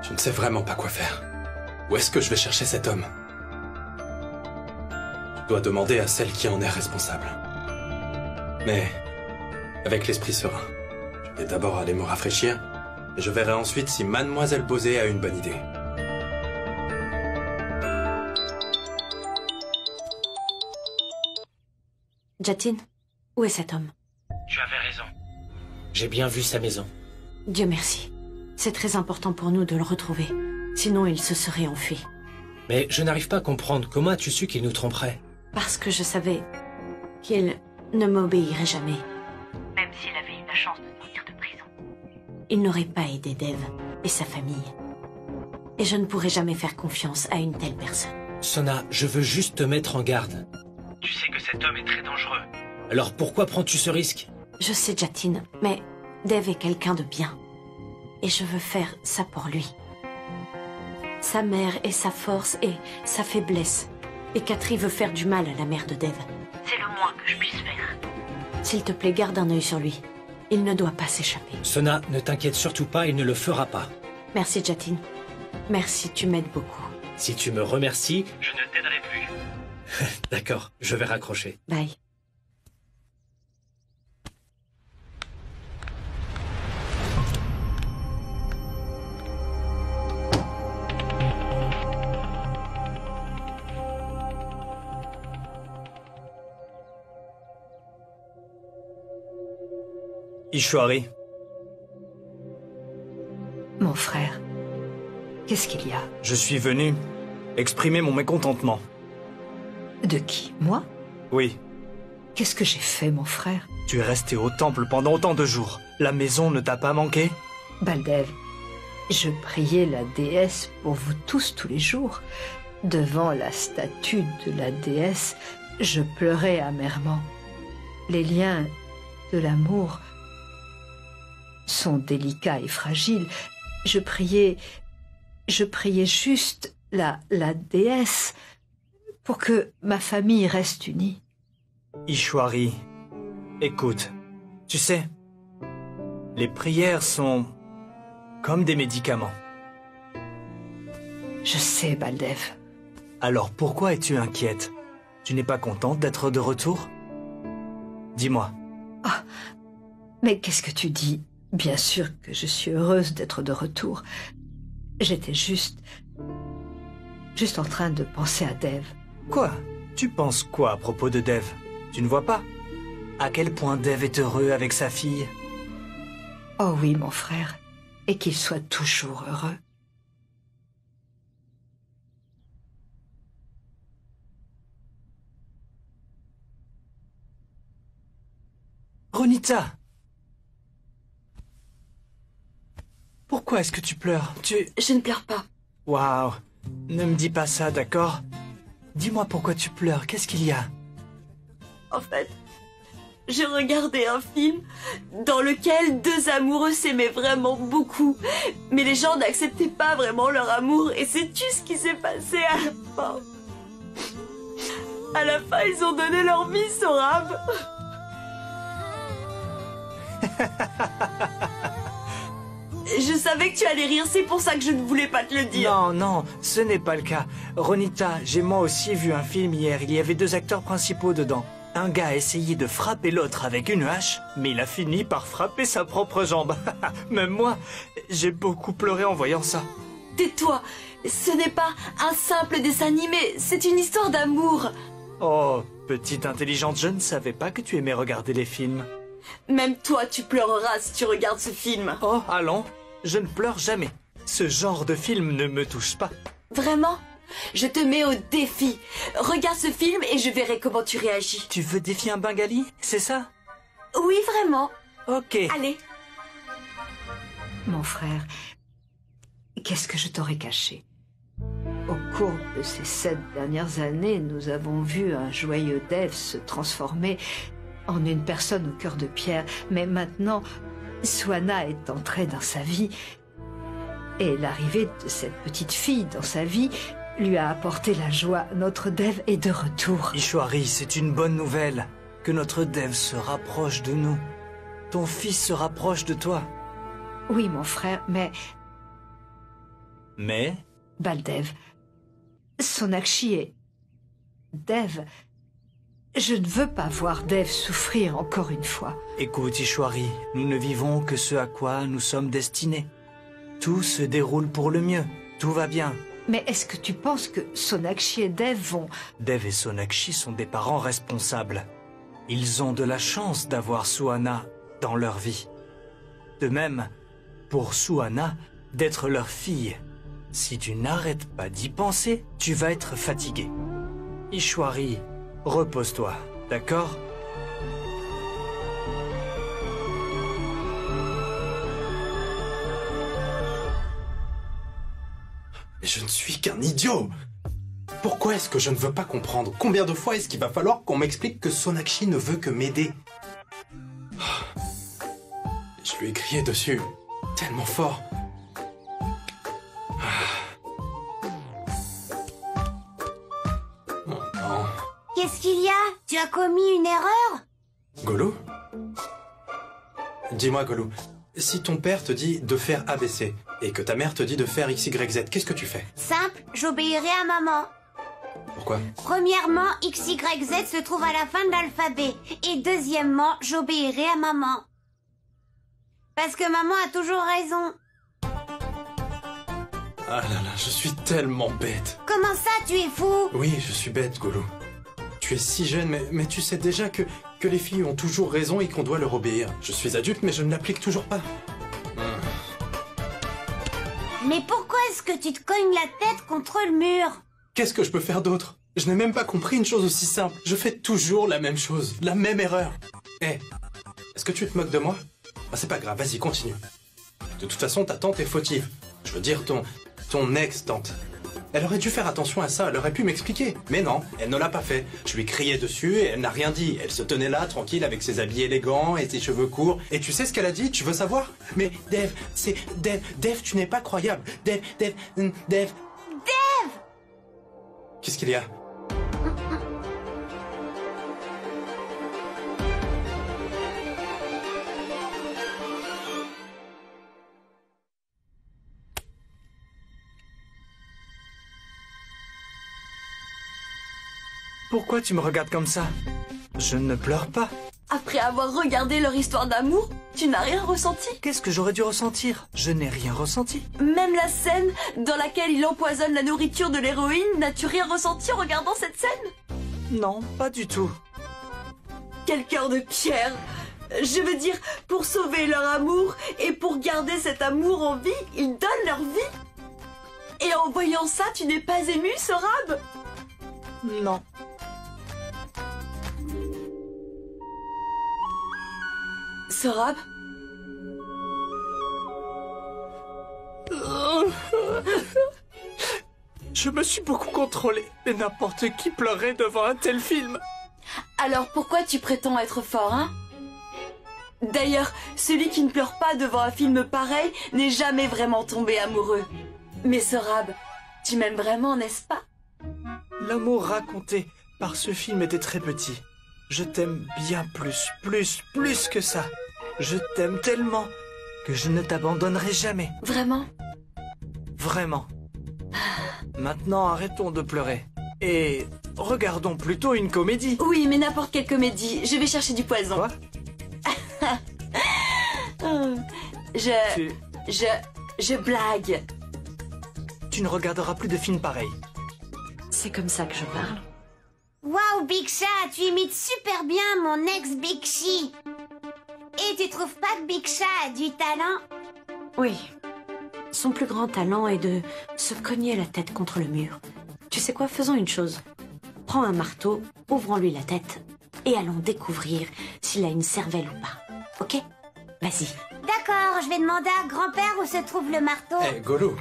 Je ne sais vraiment pas quoi faire. Où est-ce que je vais chercher cet homme? Je dois demander à celle qui en est responsable. Mais, avec l'esprit serein, je vais d'abord aller me rafraîchir, et je verrai ensuite si Mademoiselle Bosé a une bonne idée. Jatin, où est cet homme? Tu avais raison. J'ai bien vu sa maison. Dieu merci. C'est très important pour nous de le retrouver. Sinon, il se serait enfui. Mais je n'arrive pas à comprendre. Comment as-tu su qu'il nous tromperait? Parce que je savais qu'il ne m'obéirait jamais. Même s'il avait eu la chance de sortir de prison. Il n'aurait pas aidé Dev et sa famille. Et je ne pourrais jamais faire confiance à une telle personne. Sona, je veux juste te mettre en garde. Tu sais que cet homme est très dangereux. Alors pourquoi prends-tu ce risque? Je sais, Jatin, mais Dev est quelqu'un de bien. Et je veux faire ça pour lui. Sa mère est sa force et sa faiblesse. Et Katri veut faire du mal à la mère de Dev. C'est le moins que je puisse faire. S'il te plaît, garde un œil sur lui. Il ne doit pas s'échapper. Sona, ne t'inquiète surtout pas, il ne le fera pas. Merci, Jatin. Merci, tu m'aides beaucoup. Si tu me remercies, je ne t'aiderai plus. D'accord, je vais raccrocher. Bye. Ishwari. Mon frère, qu'est-ce qu'il y a? Je suis venu exprimer mon mécontentement. De qui? Moi? Oui, Qu'est-ce que j'ai fait, mon frère? tu es resté au temple pendant autant de jours. La maison ne t'a pas manqué? Baldev, je priais la déesse pour vous tous les jours. Devant la statue de la déesse, je pleurais amèrement. Les liens de l'amour sont délicats et fragiles. Je priais juste la déesse pour que ma famille reste unie. Ishwari, écoute, tu sais, les prières sont comme des médicaments. Je sais, Baldev. Alors pourquoi es-tu inquiète? Tu n'es pas contente d'être de retour? Dis-moi. Mais qu'est-ce que tu dis? Bien sûr que je suis heureuse d'être de retour. J'étais juste en train de penser à Dev. Quoi? Tu penses quoi à propos de Dev? Tu ne vois pas? À quel point Dev est heureux avec sa fille? Oh oui, mon frère, et qu'il soit toujours heureux. Ronita! Pourquoi est-ce que tu pleures? Je ne pleure pas. Waouh! Ne me dis pas ça, d'accord? Dis-moi pourquoi tu pleures, qu'est-ce qu'il y a? En fait, j'ai regardé un film dans lequel deux amoureux s'aimaient vraiment beaucoup. Mais les gens n'acceptaient pas vraiment leur amour. Et sais-tu ce qui s'est passé à la fin? À la fin, ils ont donné leur vie, Sorab. Je savais que tu allais rire, c'est pour ça que je ne voulais pas te le dire. Non, non, ce n'est pas le cas. Ronita, j'ai moi aussi vu un film hier, il y avait deux acteurs principaux dedans. Un gars a essayé de frapper l'autre avec une hache, mais il a fini par frapper sa propre jambe. Même moi, j'ai beaucoup pleuré en voyant ça. Tais-toi, ce n'est pas un simple dessin animé, c'est une histoire d'amour. Oh, petite intelligente, je ne savais pas que tu aimais regarder les films. Même toi, tu pleureras si tu regardes ce film. Oh, allons, je ne pleure jamais. Ce genre de film ne me touche pas. Vraiment? Je te mets au défi. Regarde ce film et je verrai comment tu réagis. Tu veux défier un Bengali, c'est ça? Oui, vraiment. Ok. Allez. Mon frère, qu'est-ce que je t'aurais caché? Au cours de ces 7 dernières années, nous avons vu un joyeux Dev se transformer en une personne au cœur de pierre. Mais maintenant, Swana est entrée dans sa vie. Et l'arrivée de cette petite fille dans sa vie lui a apporté la joie. Notre Dev est de retour. Ishwari, c'est une bonne nouvelle. Que notre Dev se rapproche de nous. Ton fils se rapproche de toi. Oui, mon frère, mais Mais... Baldev, Sonakshi et... Dev... Je ne veux pas voir Dev souffrir encore une fois. Écoute, Ishwari, nous ne vivons que ce à quoi nous sommes destinés. Tout se déroule pour le mieux. Tout va bien. Mais est-ce que tu penses que Sonakshi et Dev vont... Dev et Sonakshi sont des parents responsables. Ils ont de la chance d'avoir Suhana dans leur vie. De même, pour Suhana, d'être leur fille. Si tu n'arrêtes pas d'y penser, tu vas être fatigué. Ishwari, repose-toi, d'accord? Mais je ne suis qu'un idiot! Pourquoi est-ce que je ne veux pas comprendre? Combien de fois est-ce qu'il va falloir qu'on m'explique que Sonakshi ne veut que m'aider? Je lui ai crié dessus, tellement fort. Oh non. Qu'est-ce qu'il y a? Tu as commis une erreur? Golou? Dis-moi, Golou, si ton père te dit de faire ABC et que ta mère te dit de faire XYZ, qu'est-ce que tu fais? Simple, j'obéirai à maman. Pourquoi? Premièrement, XYZ se trouve à la fin de l'alphabet. Et deuxièmement, j'obéirai à maman. Parce que maman a toujours raison. Ah là là, je suis tellement bête. Comment ça, tu es fou? Oui, je suis bête, Golou. Tu es si jeune, mais tu sais déjà que les filles ont toujours raison et qu'on doit leur obéir. Je suis adulte, mais je ne l'applique toujours pas. Mais pourquoi est-ce que tu te cognes la tête contre le mur? Qu'est-ce que je peux faire d'autre? Je n'ai même pas compris une chose aussi simple. Je fais toujours la même chose, la même erreur. Hé, est-ce que tu te moques de moi? Ah, c'est pas grave, vas-y, continue. De toute façon, ta tante est fautive. Je veux dire, ton ex-tante. Elle aurait dû faire attention à ça, elle aurait pu m'expliquer. Mais non, elle ne l'a pas fait. Je lui criais dessus et elle n'a rien dit. Elle se tenait là, tranquille, avec ses habits élégants et ses cheveux courts. Et tu sais ce qu'elle a dit? Tu veux savoir? Mais Dev, c'est... Dev, tu n'es pas croyable. Dev... Dev! Qu'est-ce qu'il y a? Pourquoi tu me regardes comme ça? Je ne pleure pas. Après avoir regardé leur histoire d'amour, tu n'as rien ressenti? Qu'est-ce que j'aurais dû ressentir? Je n'ai rien ressenti. Même la scène dans laquelle il empoisonne la nourriture de l'héroïne, n'as-tu rien ressenti en regardant cette scène? Non, pas du tout. Quel cœur de pierre! Je veux dire, pour sauver leur amour et pour garder cet amour en vie, ils donnent leur vie. Et en voyant ça, tu n'es pas ému, Sorab? Non. Sorab? Je me suis beaucoup contrôlé, mais n'importe qui pleurait devant un tel film. Alors pourquoi tu prétends être fort, hein? D'ailleurs, celui qui ne pleure pas devant un film pareil n'est jamais vraiment tombé amoureux. Mais Sorab, tu m'aimes vraiment, n'est-ce pas? L'amour raconté par ce film était très petit. Je t'aime bien plus que ça. Je t'aime tellement que je ne t'abandonnerai jamais. Vraiment? Vraiment. Maintenant, arrêtons de pleurer. Et regardons plutôt une comédie. Oui, mais n'importe quelle comédie. Je vais chercher du poison. Quoi? Je blague. Tu ne regarderas plus de films pareils. C'est comme ça que je parle. Waouh, Biksha, tu imites super bien mon ex Bikshi. Et tu trouves pas que Biksha a du talent? Oui. Son plus grand talent est de se cogner la tête contre le mur. Tu sais quoi, faisons une chose. Prends un marteau, ouvrons-lui la tête et allons découvrir s'il a une cervelle ou pas. Ok? Vas-y. D'accord, je vais demander à grand-père où se trouve le marteau. Hé, Golou,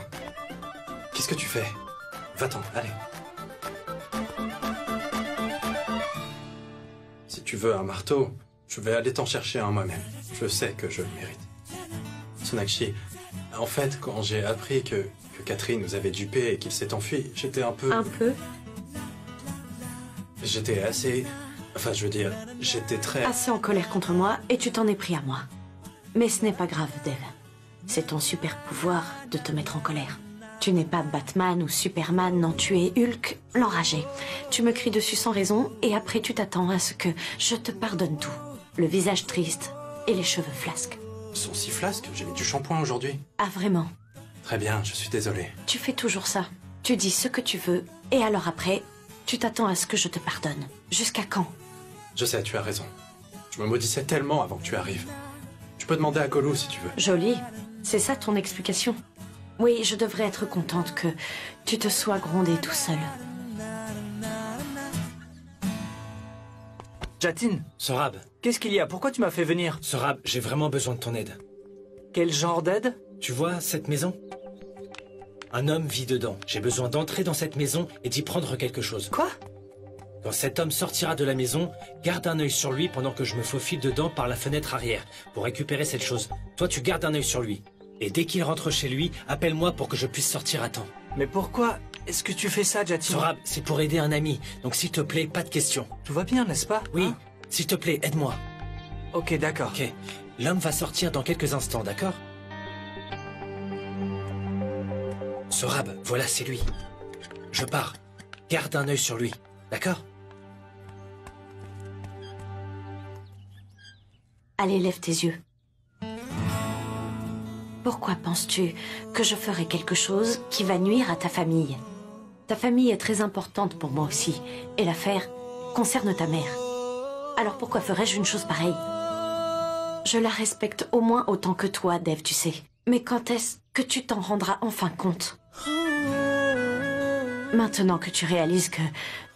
qu'est-ce que tu fais? Va-t'en, allez. Si tu veux un marteau, je vais aller t'en chercher un moi-même. Je sais que je le mérite. Sonakshi, en fait, quand j'ai appris que Catherine nous avait dupés et qu'il s'est enfui, j'étais un peu... Un peu? J'étais assez... Enfin, je veux dire, j'étais très... Assez en colère contre moi et tu t'en es pris à moi. Mais ce n'est pas grave, Dev. C'est ton super pouvoir de te mettre en colère. Tu n'es pas Batman ou Superman, non, tu es Hulk, l'enragé. Tu me cries dessus sans raison et après tu t'attends à ce que je te pardonne tout. Le visage triste et les cheveux flasques. Ils sont si flasques, j'ai mis du shampoing aujourd'hui. Ah vraiment? Très bien, je suis désolé. Tu fais toujours ça. Tu dis ce que tu veux et alors après, tu t'attends à ce que je te pardonne. Jusqu'à quand? Je sais, tu as raison. Je me maudissais tellement avant que tu arrives. Tu peux demander à Golou si tu veux. Joli. C'est ça ton explication? Oui, je devrais être contente que tu te sois grondé tout seul. Jatin, Sorab, qu'est-ce qu'il y a? Pourquoi tu m'as fait venir? Sorab, j'ai vraiment besoin de ton aide. Quel genre d'aide? Tu vois cette maison? Un homme vit dedans. J'ai besoin d'entrer dans cette maison et d'y prendre quelque chose. Quoi? Quand cet homme sortira de la maison, garde un œil sur lui pendant que je me faufile dedans par la fenêtre arrière pour récupérer cette chose. Toi, tu gardes un œil sur lui. Et dès qu'il rentre chez lui, appelle-moi pour que je puisse sortir à temps. Mais pourquoi est-ce que tu fais ça, Jatin? Sorab, c'est pour aider un ami. Donc s'il te plaît, pas de questions. Tout va bien, n'est-ce pas? Oui, Hein? s'il te plaît, aide-moi. Ok, d'accord. Ok, l'homme va sortir dans quelques instants, d'accord? Sorab, voilà, c'est lui. Je pars. Garde un œil sur lui, d'accord? Allez, lève tes yeux. Pourquoi penses-tu que je ferai quelque chose qui va nuire à ta famille? Ta famille est très importante pour moi aussi, et l'affaire concerne ta mère. Alors pourquoi ferais-je une chose pareille? Je la respecte au moins autant que toi, Dave, tu sais. Mais quand est-ce que tu t'en rendras enfin compte? Maintenant que tu réalises que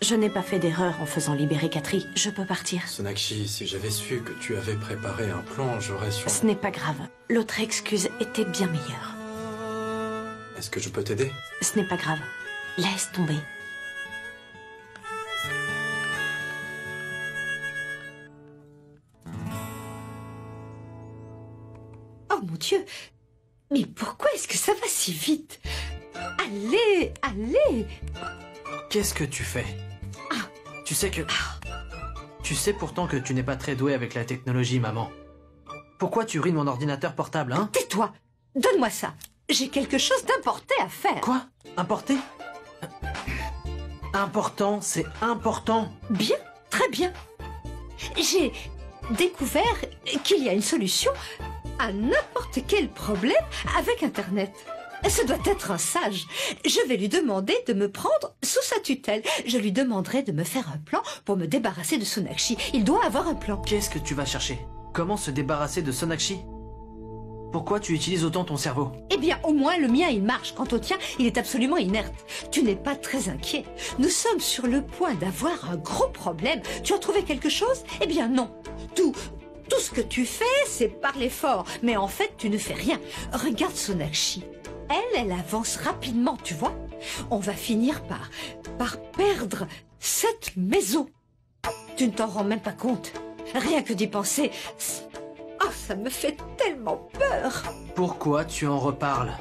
je n'ai pas fait d'erreur en faisant libérer Katri, je peux partir. Sonakshi, si j'avais su que tu avais préparé un plan, j'aurais su... Ce n'est pas grave. L'autre excuse était bien meilleure. Est-ce que je peux t'aider? Ce n'est pas grave. Laisse tomber. Oh mon Dieu! Mais pourquoi est-ce que ça va si vite? Allez, allez! Qu'est-ce que tu fais? Tu sais que... Tu sais pourtant que tu n'es pas très doué avec la technologie, maman. Pourquoi tu ruines mon ordinateur portable, hein? Tais-toi! Donne-moi ça! J'ai quelque chose d'important à faire! Quoi? Importé? Important, c'est important. Bien, très bien. J'ai découvert qu'il y a une solution à n'importe quel problème avec Internet. Ce doit être un sage. Je vais lui demander de me prendre sous sa tutelle. Je lui demanderai de me faire un plan pour me débarrasser de Sonakshi. Il doit avoir un plan. Qu'est-ce que tu vas chercher? Comment se débarrasser de Sonakshi? Pourquoi tu utilises autant ton cerveau? Eh bien, au moins, le mien, il marche. Quant au tien, il est absolument inerte. Tu n'es pas très inquiet. Nous sommes sur le point d'avoir un gros problème. Tu as trouvé quelque chose? Eh bien, non. Tout ce que tu fais, c'est parler fort. Mais en fait, tu ne fais rien. Regarde Sonakshi. Elle avance rapidement, tu vois. On va finir par perdre cette maison. Tu ne t'en rends même pas compte. Rien que d'y penser... Oh, ça me fait tellement peur. Pourquoi tu en reparles?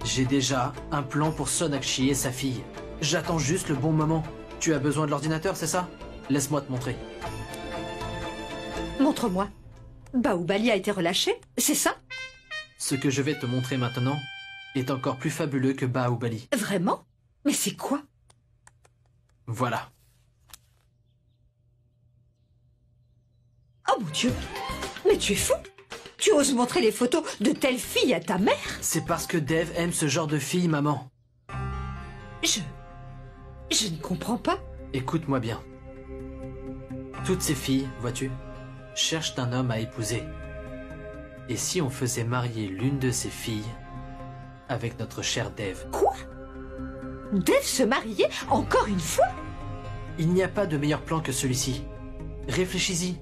J'ai déjà un plan pour Sonakshi et sa fille. J'attends juste le bon moment. Tu as besoin de l'ordinateur, c'est ça? Laisse-moi te montrer. Montre-moi. Baoubali a été relâché, c'est ça? Ce que je vais te montrer maintenant est encore plus fabuleux que Baoubali. Vraiment? Mais c'est quoi? Voilà. Oh mon Dieu! Mais tu es fou! Tu oses montrer les photos de telle fille à ta mère? C'est parce que Dave aime ce genre de fille, maman. Je ne comprends pas. Écoute-moi bien. Toutes ces filles, vois-tu, cherchent un homme à épouser. Et si on faisait marier l'une de ces filles avec notre cher Dave? Quoi? Dave se marier encore une fois? Il n'y a pas de meilleur plan que celui-ci. Réfléchis-y.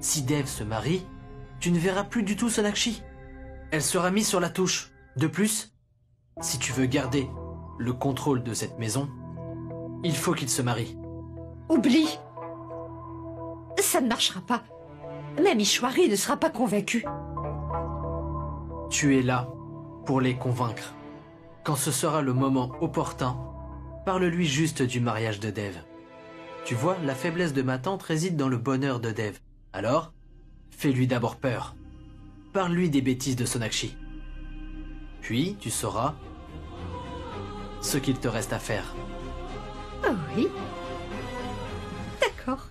Si Dave se marie, tu ne verras plus du tout Sonakshi. Elle sera mise sur la touche. De plus, si tu veux garder le contrôle de cette maison, il faut qu'il se marie. Oublie. Ça ne marchera pas. Même Ishwari ne sera pas convaincu. Tu es là pour les convaincre. Quand ce sera le moment opportun, parle-lui juste du mariage de Dave. Tu vois, la faiblesse de ma tante réside dans le bonheur de Dave. Alors, fais-lui d'abord peur. Parle-lui des bêtises de Sonakshi. Puis, tu sauras ce qu'il te reste à faire. Ah oui. D'accord.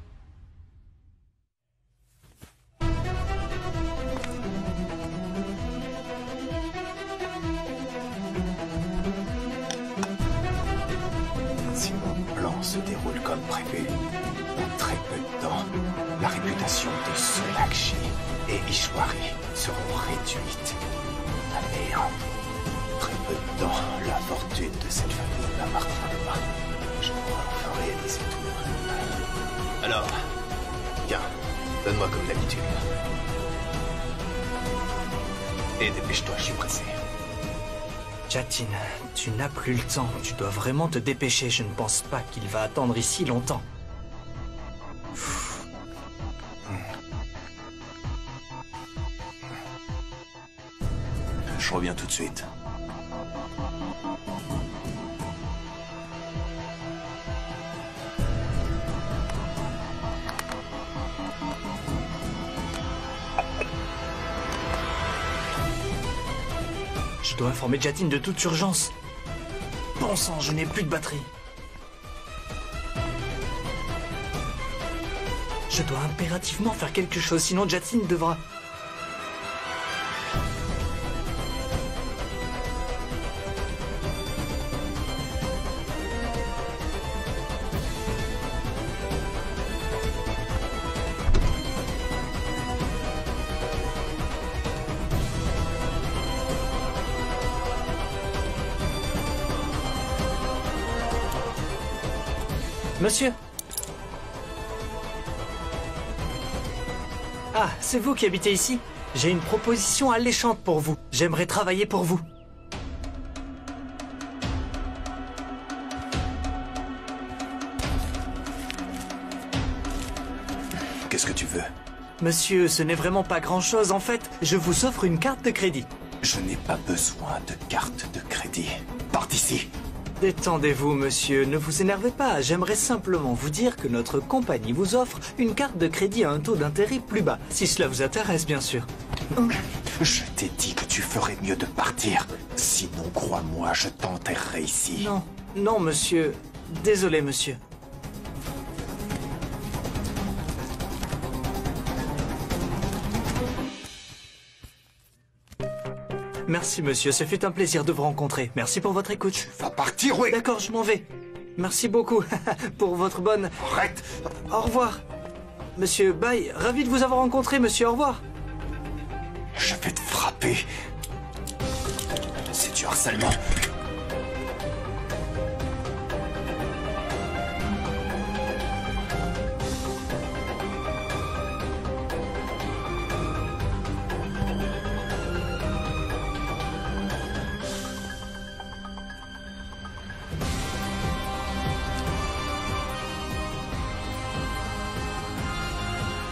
Si mon plan se déroule comme prévu, en très peu de temps, la réputation de Sonakshi et Ishwari seront réduites à néant. Très peu de temps, la fortune de cette famille n'appartient pas. Je crois enfin réaliser tout. Alors, tiens, donne-moi comme d'habitude. Et dépêche-toi, je suis pressé. Jatin, tu n'as plus le temps. Tu dois vraiment te dépêcher. Je ne pense pas qu'il va attendre ici longtemps. Je reviens tout de suite. Je dois informer Jatin de toute urgence. Bon sang, je n'ai plus de batterie. Je dois impérativement faire quelque chose, sinon Jatin devra... Monsieur? Ah, c'est vous qui habitez ici? J'ai une proposition alléchante pour vous. J'aimerais travailler pour vous. Qu'est-ce que tu veux? Monsieur, ce n'est vraiment pas grand-chose. En fait, je vous offre une carte de crédit. Je n'ai pas besoin de carte de crédit. Part d'ici. Détendez-vous, monsieur, ne vous énervez pas. J'aimerais simplement vous dire que notre compagnie vous offre une carte de crédit à un taux d'intérêt plus bas, si cela vous intéresse, bien sûr. Je t'ai dit que tu ferais mieux de partir. Sinon, crois-moi, je t'enterrerai ici. Non, non, monsieur. Désolé, monsieur. Merci, monsieur. Ce fut un plaisir de vous rencontrer. Merci pour votre écoute. Tu vas partir, oui. D'accord, je m'en vais. Merci beaucoup pour votre bonne... Arrête. Au revoir. Monsieur Bai, ravi de vous avoir rencontré, monsieur. Au revoir. Je vais te frapper. C'est du harcèlement.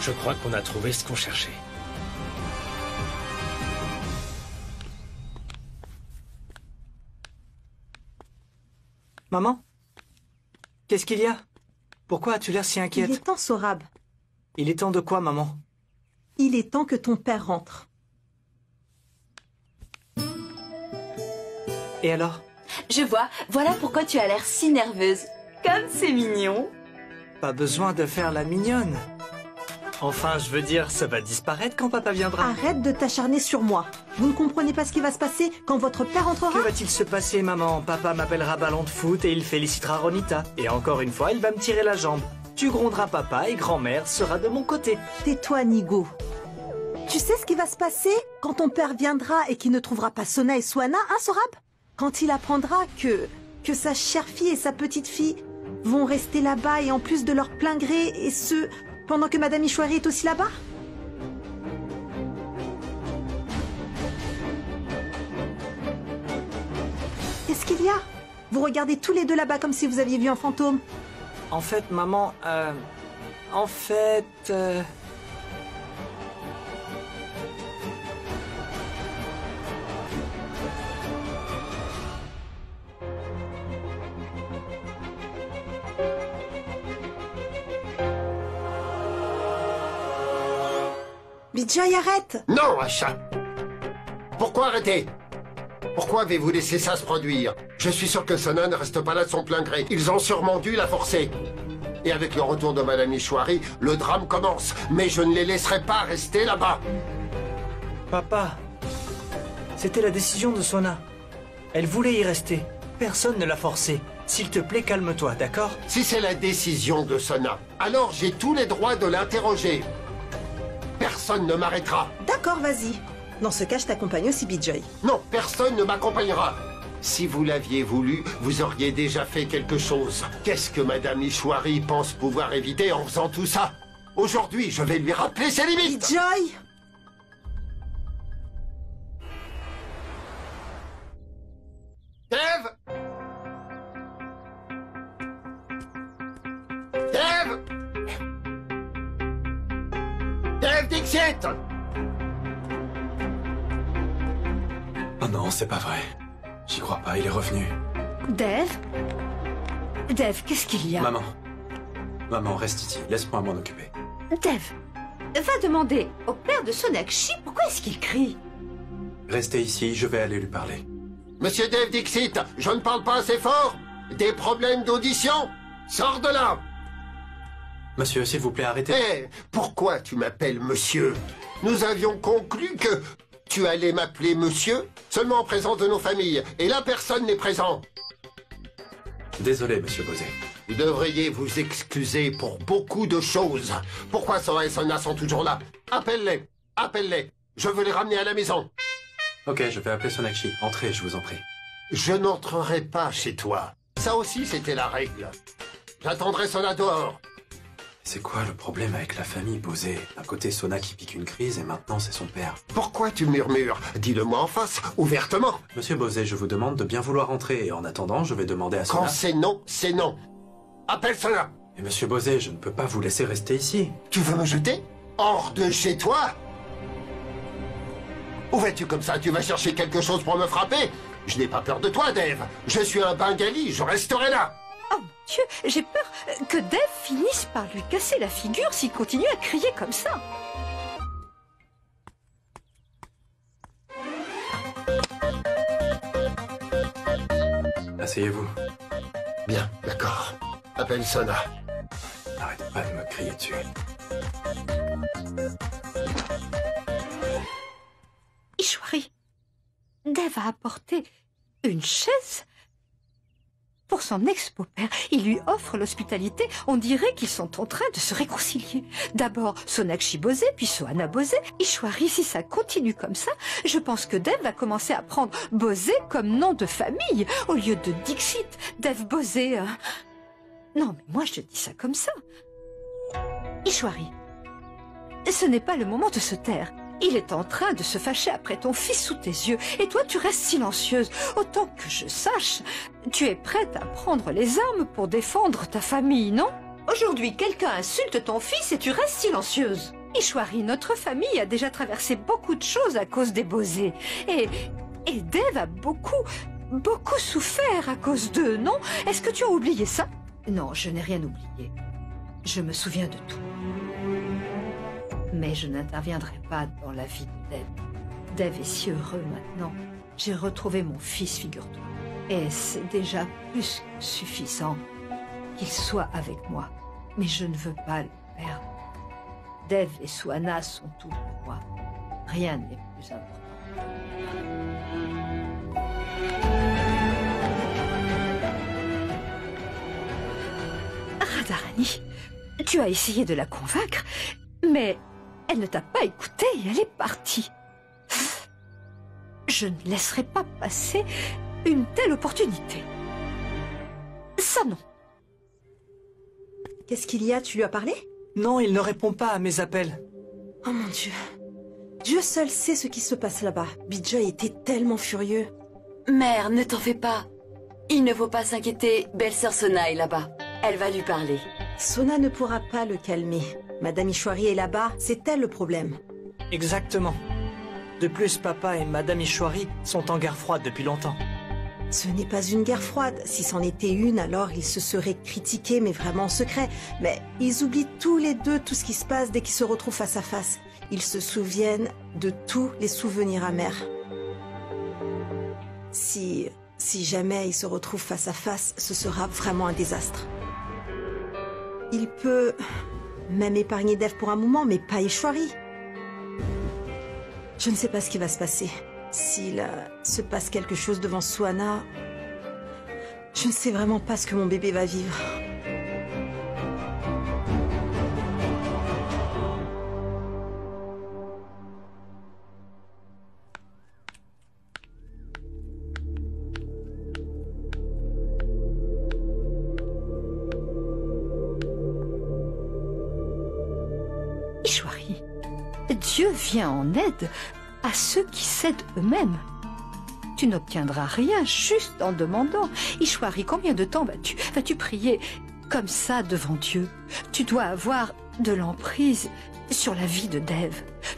Je crois qu'on a trouvé ce qu'on cherchait. Maman? Qu'est-ce qu'il y a? Pourquoi as-tu l'air si inquiète? Il est temps, Sorab. Il est temps de quoi, maman? Il est temps que ton père rentre. Et alors? Je vois, voilà pourquoi tu as l'air si nerveuse. Comme c'est mignon. Pas besoin de faire la mignonne. Enfin, je veux dire, ça va disparaître quand papa viendra. Arrête de t'acharner sur moi. Vous ne comprenez pas ce qui va se passer quand votre père entrera? Que va-t-il se passer, maman? Papa m'appellera ballon de foot et il félicitera Ronita. Et encore une fois, il va me tirer la jambe. Tu gronderas papa et grand-mère sera de mon côté. Tais-toi, Nigo. Tu sais ce qui va se passer quand ton père viendra et qu'il ne trouvera pas Sona et Swana, hein, Sorab? Quand il apprendra que sa chère fille et sa petite fille vont rester là-bas et en plus de leur plein gré, et ce, pendant que Madame Ishwari est aussi là-bas? Qu'est-ce qu'il y a? Vous regardez tous les deux là-bas comme si vous aviez vu un fantôme. En fait, maman, en fait... Vijay, arrête! Non, Asha! Pourquoi arrêter? Pourquoi avez-vous laissé ça se produire? Je suis sûr que Sona ne reste pas là de son plein gré. Ils ont sûrement dû la forcer. Et avec le retour de Madame Ishwari, le drame commence. Mais je ne les laisserai pas rester là-bas. Papa, c'était la décision de Sona. Elle voulait y rester. Personne ne l'a forcée. S'il te plaît, calme-toi, d'accord? Si c'est la décision de Sona, alors j'ai tous les droits de l'interroger. Personne ne m'arrêtera. D'accord, vas-y. Dans ce cas, je t'accompagne aussi, Bijoy. Non, personne ne m'accompagnera. Si vous l'aviez voulu, vous auriez déjà fait quelque chose. Qu'est-ce que Madame Ishwari pense pouvoir éviter en faisant tout ça? Aujourd'hui, je vais lui rappeler ses limites. Bijoy! Dev! Dev! Dev Dixit! Oh non, c'est pas vrai. J'y crois pas, il est revenu. Dev? Dev, qu'est-ce qu'il y a? Maman. Maman, reste ici. Laisse-moi m'en occuper. Dev, va demander au père de Sonakshi pourquoi est-ce qu'il crie. Restez ici, je vais aller lui parler. Monsieur Dev Dixit, je ne parle pas assez fort. Des problèmes d'audition? Sors de là! Monsieur, s'il vous plaît, arrêtez. Eh, pourquoi tu m'appelles monsieur? Nous avions conclu que tu allais m'appeler monsieur seulement en présence de nos familles. Et là, personne n'est présent. Désolé, monsieur Bosé. Vous devriez vous excuser pour beaucoup de choses. Pourquoi Sora et Sona sont toujours là? Appelle-les. Appelle-les. Je veux les ramener à la maison. Ok, je vais appeler Sonakshi. Entrez, je vous en prie. Je n'entrerai pas chez toi. Ça aussi, c'était la règle. J'attendrai Sona dehors. C'est quoi le problème avec la famille Bosé? D'un côté, Sona qui pique une crise et maintenant c'est son père. Pourquoi tu murmures? Dis-le-moi en face, ouvertement. Monsieur Bosé, je vous demande de bien vouloir entrer et en attendant, je vais demander à Sona... Quand c'est non, c'est non. Appelle Sona. Mais monsieur Bosé, je ne peux pas vous laisser rester ici. Tu veux me jeter? Hors de chez toi? Où vas-tu comme ça? Tu vas chercher quelque chose pour me frapper? Je n'ai pas peur de toi, Dev. Je suis un bengali, je resterai là. Oh mon Dieu, j'ai peur que Dev finisse par lui casser la figure s'il continue à crier comme ça. Asseyez-vous. Bien, d'accord. Appelle Sona. N'arrêtez pas de me crier dessus. Ishwari, Dev a apporté une chaise pour son ex-beau-père. Il lui offre l'hospitalité. On dirait qu'ils sont en train de se réconcilier. D'abord Sonakshi Bosé, puis Sohana Bosé. Ishwari, si ça continue comme ça, je pense que Dev va commencer à prendre Bosé comme nom de famille, au lieu de Dixit. Dev Bosé... Non, mais moi je dis ça comme ça. Ishwari, ce n'est pas le moment de se taire. Il est en train de se fâcher après ton fils sous tes yeux, et toi tu restes silencieuse. Autant que je sache, tu es prête à prendre les armes pour défendre ta famille, non? Aujourd'hui, quelqu'un insulte ton fils et tu restes silencieuse. Ishwari, notre famille a déjà traversé beaucoup de choses à cause des Bosé. Et Dev a beaucoup souffert à cause d'eux, non? Est-ce que tu as oublié ça? Non, je n'ai rien oublié. Je me souviens de tout. Mais je n'interviendrai pas dans la vie de Dev. Dev est si heureux maintenant. J'ai retrouvé mon fils, figure-toi. Et c'est déjà plus que suffisant qu'il soit avec moi. Mais je ne veux pas le perdre. Dev et Sohana sont tout pour moi. Rien n'est plus important. Radharani, tu as essayé de la convaincre, mais elle ne t'a pas écouté et elle est partie. Je ne laisserai pas passer une telle opportunité. Ça non. Qu'est-ce qu'il y a? Tu lui as parlé? Non, il ne répond pas à mes appels. Oh mon Dieu. Dieu seul sait ce qui se passe là-bas. Bijoy était tellement furieux. Mère, ne t'en fais pas. Il ne faut pas s'inquiéter, belle-sœur Sona est là-bas. Elle va lui parler. Sona ne pourra pas le calmer. Madame Ishwari est là-bas, c'est elle le problème. Exactement. De plus, papa et Madame Ishwari sont en guerre froide depuis longtemps. Ce n'est pas une guerre froide. Si c'en était une, alors ils se seraient critiqués, mais vraiment en secret. Mais ils oublient tous les deux tout ce qui se passe dès qu'ils se retrouvent face à face. Ils se souviennent de tous les souvenirs amers. Si jamais ils se retrouvent face à face, ce sera vraiment un désastre. Il peut même épargner Dev pour un moment, mais pas Ishwari. Je ne sais pas ce qui va se passer. S'il se passe quelque chose devant Suhana, je ne sais vraiment pas ce que mon bébé va vivre. Ishwari, Dieu vient en aide à ceux qui cèdent eux-mêmes. Tu n'obtiendras rien juste en demandant. Ishwari, combien de temps vas-tu prier comme ça devant Dieu? Tu dois avoir de l'emprise sur la vie de Dev.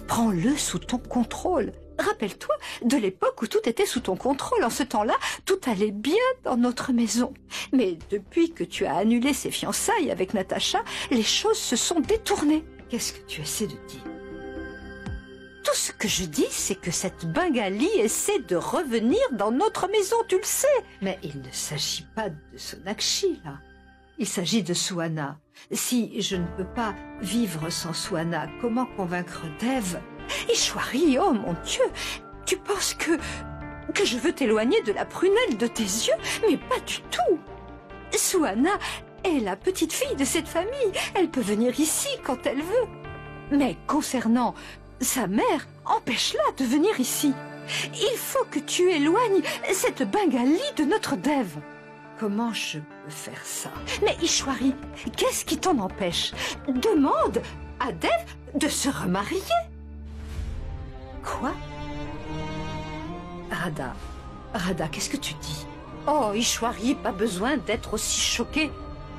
Prends-le sous ton contrôle. Rappelle-toi de l'époque où tout était sous ton contrôle. En ce temps-là, tout allait bien dans notre maison. Mais depuis que tu as annulé ces fiançailles avec Natacha, les choses se sont détournées. Qu'est-ce que tu essaies de dire? Tout ce que je dis, c'est que cette Bengali essaie de revenir dans notre maison, tu le sais. Mais il ne s'agit pas de Sonakshi, là. Il s'agit de Suhana. Si je ne peux pas vivre sans Suhana, comment convaincre Dev? Ishwari, oh mon Dieu, tu penses que je veux t'éloigner de la prunelle de tes yeux? Mais pas du tout. Suhana est la petite fille de cette famille. Elle peut venir ici quand elle veut. Mais concernant sa mère, empêche-la de venir ici. Il faut que tu éloignes cette Bengali de notre Dev. Comment je peux faire ça? Mais Ishwari, qu'est-ce qui t'en empêche? Demande à Dev de se remarier. Quoi? Radha, qu'est-ce que tu dis? Oh, Ishwari, pas besoin d'être aussi choqué.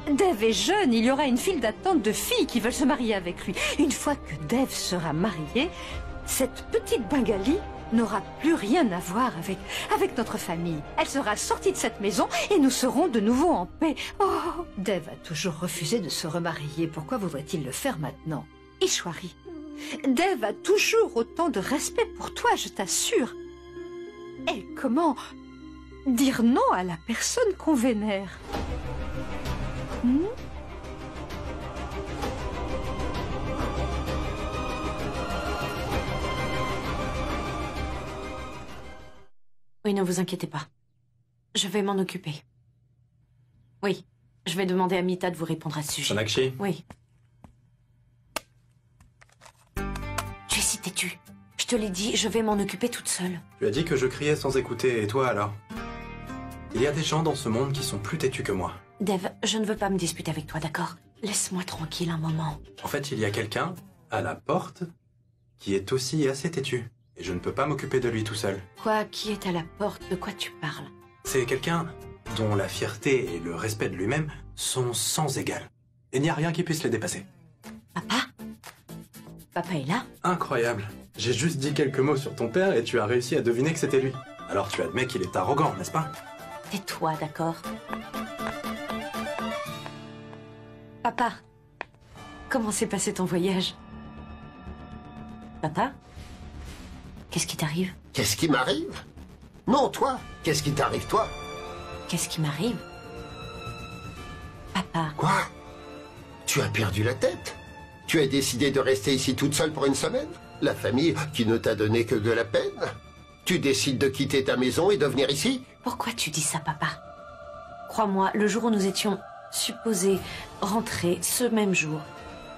Dev est jeune, il y aura une file d'attente de filles qui veulent se marier avec lui. Une fois que Dev sera marié, cette petite Bengali n'aura plus rien à voir avec notre famille. Elle sera sortie de cette maison et nous serons de nouveau en paix. Oh, Dev a toujours refusé de se remarier. Pourquoi voudrait-il le faire maintenant? Ishwari, Dev a toujours autant de respect pour toi, je t'assure. Et comment dire non à la personne qu'on vénère? Oui, ne vous inquiétez pas. Je vais m'en occuper. Oui, je vais demander à Mita de vous répondre à ce sujet. Sonakshi? Oui. Tu es si têtu. Je te l'ai dit, je vais m'en occuper toute seule. Tu as dit que je criais sans écouter, et toi alors? Il y a des gens dans ce monde qui sont plus têtus que moi. Dev, je ne veux pas me disputer avec toi, d'accord? Laisse-moi tranquille un moment. En fait, il y a quelqu'un, à la porte, qui est aussi assez têtu. Et je ne peux pas m'occuper de lui tout seul. Quoi? Qui est à la porte? De quoi tu parles? C'est quelqu'un dont la fierté et le respect de lui-même sont sans égal. Il n'y a rien qui puisse les dépasser. Papa? Papa est là? Incroyable. J'ai juste dit quelques mots sur ton père et tu as réussi à deviner que c'était lui. Alors tu admets qu'il est arrogant, n'est-ce pas? Tais-toi, d'accord? Papa, comment s'est passé ton voyage? Papa? Qu'est-ce qui t'arrive? Qu'est-ce qui m'arrive? Non, toi. Qu'est-ce qui t'arrive, toi? Qu'est-ce qui m'arrive? Papa. Quoi? Tu as perdu la tête? Tu as décidé de rester ici toute seule pour une semaine? La famille qui ne t'a donné que de la peine? Tu décides de quitter ta maison et de venir ici? Pourquoi tu dis ça, papa? Crois-moi, le jour où nous étions supposés rentrer, ce même jour,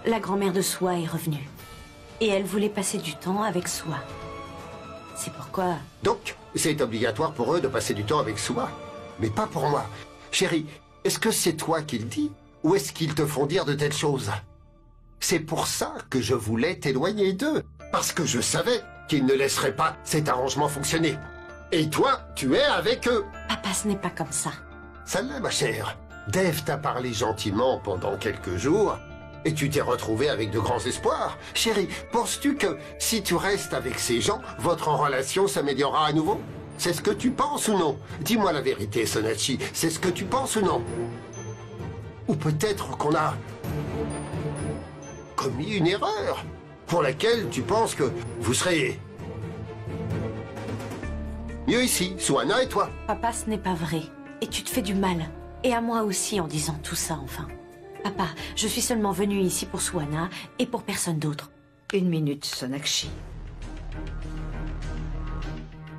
la grand-mère de Soa est revenue. Et elle voulait passer du temps avec Soa. C'est pourquoi... Donc, c'est obligatoire pour eux de passer du temps avec Soa? Mais pas pour moi. Chérie, est-ce que c'est toi qui le dis? Ou est-ce qu'ils te font dire de telles choses? C'est pour ça que je voulais t'éloigner d'eux. Parce que je savais qu'ils ne laisseraient pas cet arrangement fonctionner. Et toi, tu es avec eux. Papa, ce n'est pas comme ça. Ça l'est, ma chère. Dev t'a parlé gentiment pendant quelques jours, et tu t'es retrouvée avec de grands espoirs. Chérie, penses-tu que si tu restes avec ces gens, votre relation s'améliorera à nouveau? C'est ce que tu penses ou non? Dis-moi la vérité, Sonakshi, c'est ce que tu penses ou non? Ou peut-être qu'on a commis une erreur pour laquelle tu penses que vous serez Mieux ici, Swanna et toi. Papa, ce n'est pas vrai. Et tu te fais du mal. Et à moi aussi en disant tout ça, enfin. Papa, je suis seulement venue ici pour Swanna et pour personne d'autre. Une minute, Sonakshi.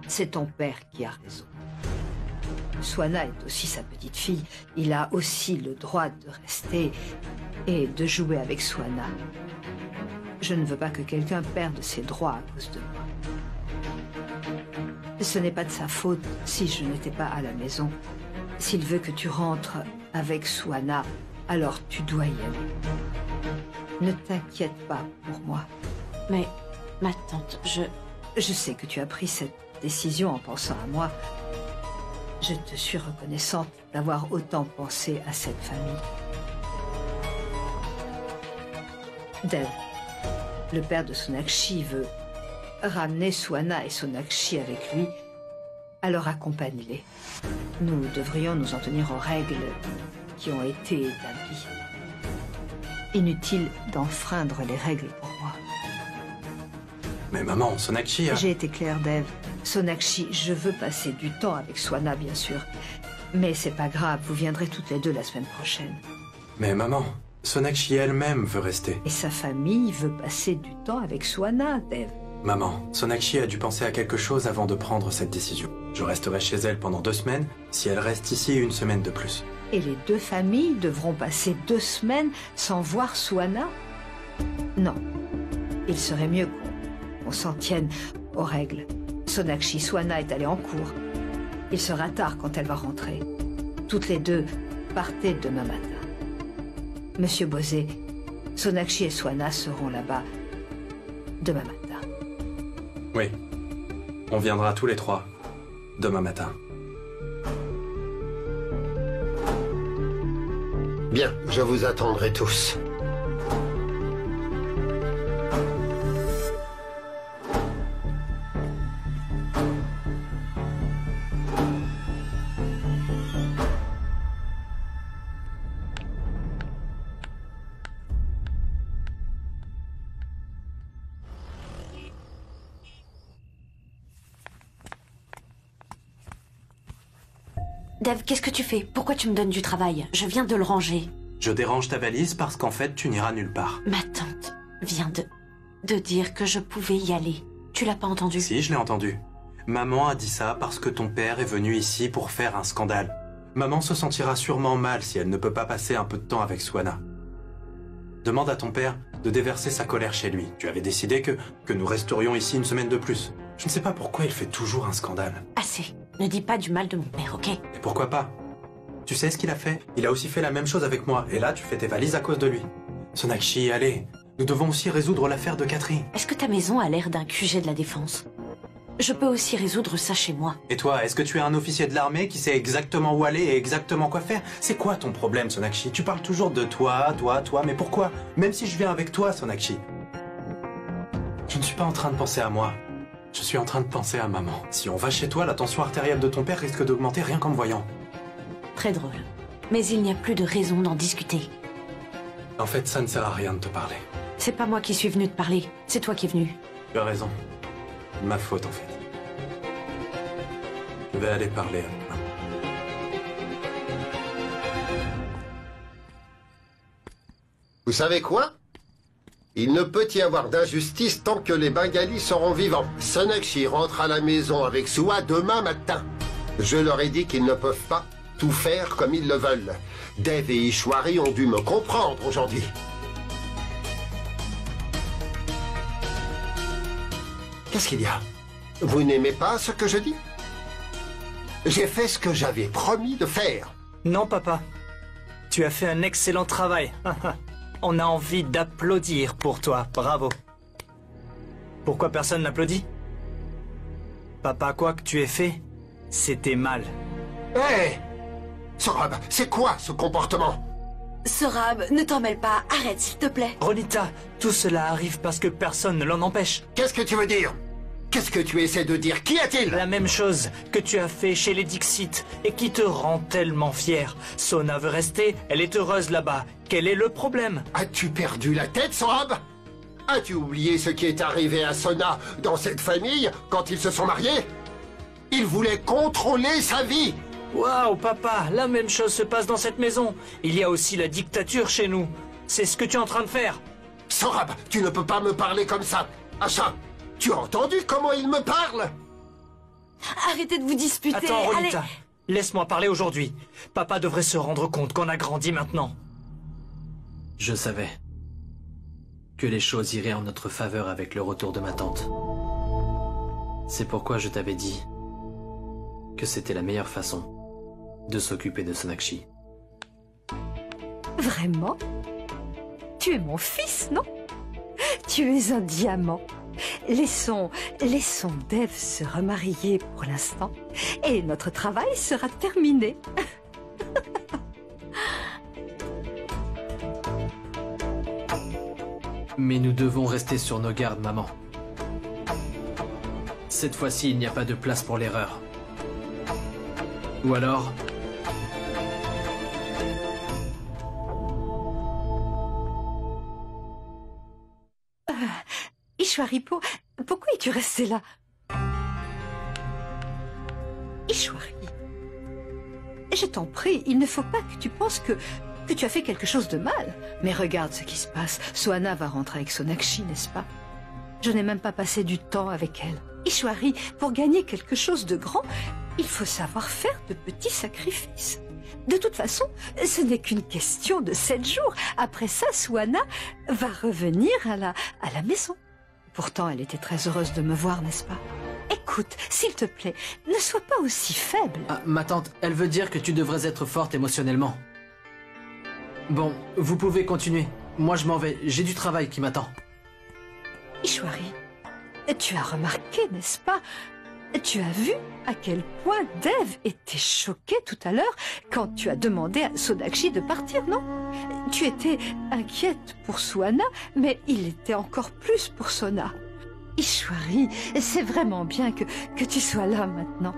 C'est ton père qui a raison. Swanna est aussi sa petite fille. Il a aussi le droit de rester et de jouer avec Swanna. Je ne veux pas que quelqu'un perde ses droits à cause de moi. Ce n'est pas de sa faute si je n'étais pas à la maison. S'il veut que tu rentres avec Swanna, alors tu dois y aller. Ne t'inquiète pas pour moi. Mais, ma tante, Je sais que tu as pris cette décision en pensant à moi. Je te suis reconnaissante d'avoir autant pensé à cette famille. Dev, le père de Sonakshi veut ramener Swanna et Sonakshi avec lui, alors accompagne-les. Nous devrions nous en tenir aux règles qui ont été établies. Inutile d'enfreindre les règles pour moi. Mais maman, Sonakshi a... J'ai été claire, Dev. Sonakshi, je veux passer du temps avec Swanna, bien sûr. Mais c'est pas grave, vous viendrez toutes les deux la semaine prochaine. Mais maman, Sonakshi elle-même veut rester. Et sa famille veut passer du temps avec Swanna, Dev. Maman, Sonakshi a dû penser à quelque chose avant de prendre cette décision. Je resterai chez elle pendant 2 semaines, si elle reste ici 1 semaine de plus. Et les 2 familles devront passer 2 semaines sans voir Swanna? Non. Il serait mieux qu'on s'en tienne aux règles. Sonakshi, Swanna est allée en cours. Il sera tard quand elle va rentrer. Toutes les 2, partez demain matin. Monsieur Bosé, Sonakshi et Swanna seront là-bas demain matin. Oui. On viendra tous les 3, demain matin. Bien, je vous attendrai tous. Dev, qu'est-ce que tu fais? Pourquoi tu me donnes du travail? Je viens de le ranger. Je dérange ta valise parce qu'en fait, tu n'iras nulle part. Ma tante vient de dire que je pouvais y aller. Tu l'as pas entendu? Si, je l'ai entendu. Maman a dit ça parce que ton père est venu ici pour faire un scandale. Maman se sentira sûrement mal si elle ne peut pas passer un peu de temps avec Swanna. Demande à ton père de déverser sa colère chez lui. Tu avais décidé que nous resterions ici 1 semaine de plus. Je ne sais pas pourquoi il fait toujours un scandale. Assez. Ne dis pas du mal de mon père, ok? Et pourquoi pas? Tu sais ce qu'il a fait? Il a aussi fait la même chose avec moi. Et là, tu fais tes valises à cause de lui. Sonakshi, allez. Nous devons aussi résoudre l'affaire de Catherine. Est-ce que ta maison a l'air d'un QG de la défense? Je peux aussi résoudre ça chez moi. Et toi, est-ce que tu es un officier de l'armée qui sait exactement où aller et exactement quoi faire? C'est quoi ton problème, Sonakshi? Tu parles toujours de toi, mais pourquoi? Même si je viens avec toi, Sonakshi. Je ne suis pas en train de penser à moi. Je suis en train de penser à maman. Si on va chez toi, la tension artérielle de ton père risque d'augmenter rien qu'en me voyant. Très drôle. Mais il n'y a plus de raison d'en discuter. En fait, ça ne sert à rien de te parler. C'est pas moi qui suis venu te parler, c'est toi qui es venu. Tu as raison. Ma faute, en fait. Je vais aller parler avec maman. Vous savez quoi? Il ne peut y avoir d'injustice tant que les Bengalis seront vivants. Sonakshi rentre à la maison avec Suha demain matin. Je leur ai dit qu'ils ne peuvent pas tout faire comme ils le veulent. Dev et Ishwari ont dû me comprendre aujourd'hui. Qu'est-ce qu'il y a? Vous n'aimez pas ce que je dis? J'ai fait ce que j'avais promis de faire. Non, papa. Tu as fait un excellent travail. On a envie d'applaudir pour toi. Bravo. Pourquoi personne n'applaudit? Papa, quoi que tu aies fait, c'était mal. Hé hey, Sorab, c'est quoi ce comportement? Sorab, ne t'en mêle pas. Arrête, s'il te plaît. Ronita, tout cela arrive parce que personne ne l'en empêche. Qu'est-ce que tu veux dire? Qu'est-ce que tu essaies de dire? Qu'y a-t-il? La même chose que tu as fait chez les Dixit et qui te rend tellement fier. Sona veut rester, elle est heureuse là-bas. Quel est le problème? As-tu perdu la tête, Sorab? As-tu oublié ce qui est arrivé à Sona dans cette famille quand ils se sont mariés? Il voulait contrôler sa vie. Waouh, papa, la même chose se passe dans cette maison. Il y a aussi la dictature chez nous. C'est ce que tu es en train de faire. Sorab, tu ne peux pas me parler comme ça. Achat, tu as entendu comment il me parle? Arrêtez de vous disputer. Attends, Ronita, Allez. laisse-moi parler aujourd'hui. Papa devrait se rendre compte qu'on a grandi maintenant. Je savais que les choses iraient en notre faveur avec le retour de ma tante. C'est pourquoi je t'avais dit que c'était la meilleure façon de s'occuper de Sonakshi. Vraiment? Tu es mon fils, non? Tu es un diamant. Laissons Dev se remarier pour l'instant et notre travail sera terminé. Mais nous devons rester sur nos gardes, maman. Cette fois-ci, il n'y a pas de place pour l'erreur. Ou alors... Ishwari-po, pourquoi es-tu resté là? Ishwari, je t'en prie, il ne faut pas que tu penses que tu as fait quelque chose de mal. Mais regarde ce qui se passe. Sohana va rentrer avec Sonakshi, n'est-ce pas? Je n'ai même pas passé du temps avec elle. Ishwari, pour gagner quelque chose de grand, il faut savoir faire de petits sacrifices. De toute façon, ce n'est qu'une question de 7 jours. Après ça, Sohana va revenir à la maison. Pourtant, elle était très heureuse de me voir, n'est-ce pas? Écoute, s'il te plaît, ne sois pas aussi faible. Ah, ma tante, elle veut dire que tu devrais être forte émotionnellement. Bon, vous pouvez continuer. Moi, je m'en vais. J'ai du travail qui m'attend. Ishwari, tu as remarqué, n'est-ce pas? Tu as vu à quel point Dev était choqué tout à l'heure quand tu as demandé à Sonakshi de partir, non? Tu étais inquiète pour Sohana, mais il était encore plus pour Sona. Ishwari, c'est vraiment bien que tu sois là maintenant.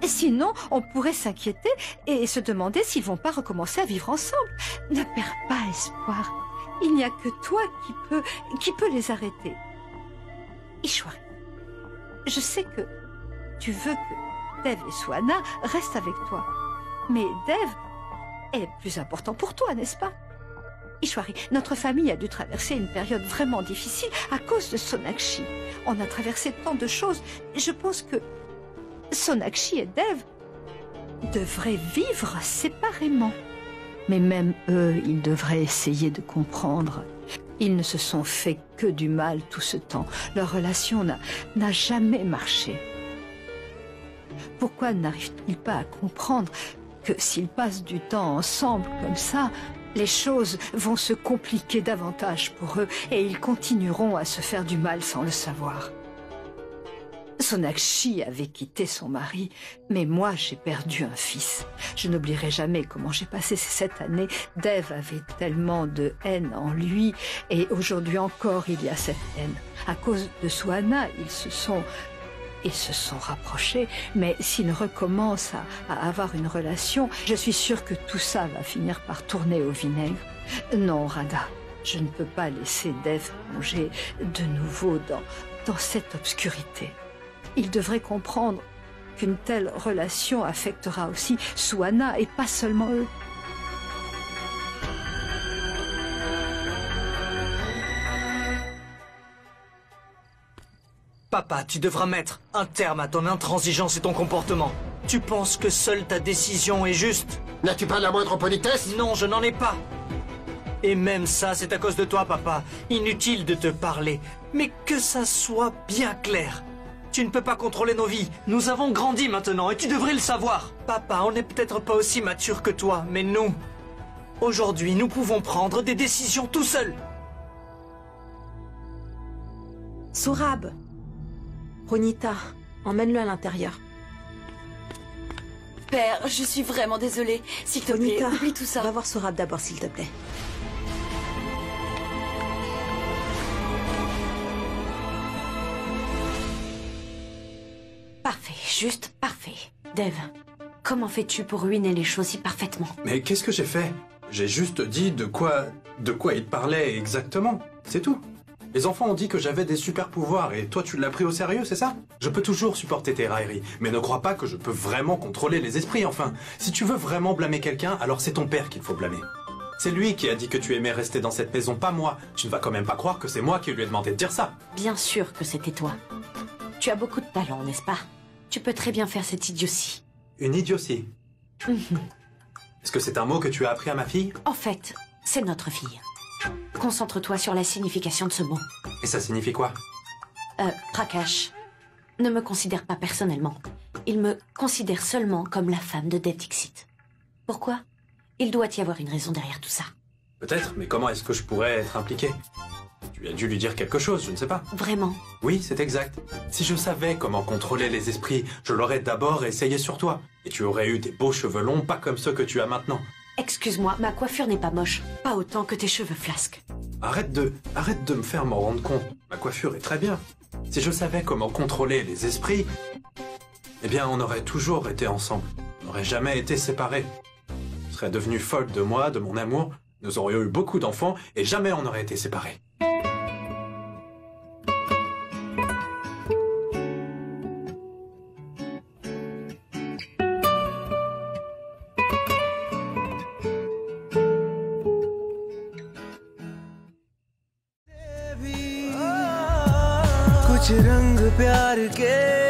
Sinon, on pourrait s'inquiéter et se demander s'ils vont pas recommencer à vivre ensemble. Ne perds pas espoir. Il n'y a que toi qui peut les arrêter. Ishwari, je sais que tu veux que Dev et Sohana restent avec toi. Mais Dev est plus important pour toi, n'est-ce pas? Ishwari, notre famille a dû traverser une période vraiment difficile à cause de Sonakshi. On a traversé tant de choses. Je pense que Sonakshi et Dev devraient vivre séparément. Mais même eux, ils devraient essayer de comprendre. Ils ne se sont fait que du mal tout ce temps. Leur relation n'a jamais marché. Pourquoi n'arrivent-ils pas à comprendre que s'ils passent du temps ensemble comme ça, les choses vont se compliquer davantage pour eux et ils continueront à se faire du mal sans le savoir? Sonakshi avait quitté son mari, mais moi j'ai perdu un fils. Je n'oublierai jamais comment j'ai passé ces 7 années. Dev avait tellement de haine en lui, et aujourd'hui encore il y a cette haine. À cause de Sohana, ils se sont rapprochés, mais s'ils recommencent à avoir une relation, je suis sûre que tout ça va finir par tourner au vinaigre. Non, Radha, je ne peux pas laisser Dev plonger de nouveau dans cette obscurité. Il devrait comprendre qu'une telle relation affectera aussi Sohana et pas seulement eux. Papa, tu devras mettre un terme à ton intransigeance et ton comportement. Tu penses que seule ta décision est juste? N'as-tu pas la moindre politesse? Non, je n'en ai pas. Et même ça, c'est à cause de toi, papa. Inutile de te parler. Mais que ça soit bien clair. Tu ne peux pas contrôler nos vies. Nous avons grandi maintenant et tu devrais le savoir. Papa, on n'est peut-être pas aussi mature que toi, mais nous... Aujourd'hui, nous pouvons prendre des décisions tout seuls. Sorab, Ronita, emmène-le à l'intérieur. Père, je suis vraiment désolée. S'il te plaît, oublie tout ça. Va voir Sorab d'abord, s'il te plaît. Parfait, juste parfait. Dev, comment fais-tu pour ruiner les choses si parfaitement? Mais qu'est-ce que j'ai fait? J'ai juste dit de quoi il parlait exactement, c'est tout. Les enfants ont dit que j'avais des super pouvoirs et toi tu l'as pris au sérieux, c'est ça? Je peux toujours supporter tes railleries, mais ne crois pas que je peux vraiment contrôler les esprits, enfin. Si tu veux vraiment blâmer quelqu'un, alors c'est ton père qu'il faut blâmer. C'est lui qui a dit que tu aimais rester dans cette maison, pas moi. Tu ne vas quand même pas croire que c'est moi qui lui ai demandé de dire ça. Bien sûr que c'était toi. Tu as beaucoup de talent, n'est-ce pas? Tu peux très bien faire cette idiotie. Une idiotie? Est-ce que c'est un mot que tu as appris à ma fille? En fait, c'est notre fille. Concentre-toi sur la signification de ce mot. Et ça signifie quoi? Prakash ne me considère pas personnellement. Il me considère seulement comme la femme de Dev Dixit. Pourquoi? Il doit y avoir une raison derrière tout ça. Peut-être, mais comment est-ce que je pourrais être impliqué? Tu as dû lui dire quelque chose, je ne sais pas. Vraiment? Oui, c'est exact. Si je savais comment contrôler les esprits, je l'aurais d'abord essayé sur toi. Et tu aurais eu des beaux cheveux longs, pas comme ceux que tu as maintenant. Excuse-moi, ma coiffure n'est pas moche. Pas autant que tes cheveux flasques. Arrête de me faire m'en rendre compte. Ma coiffure est très bien. Si je savais comment contrôler les esprits, eh bien, on aurait toujours été ensemble. On n'aurait jamais été séparés. Je serais devenue folle de moi, de mon amour. Nous aurions eu beaucoup d'enfants et jamais on n'aurait été séparés. कुछ रंग प्यार के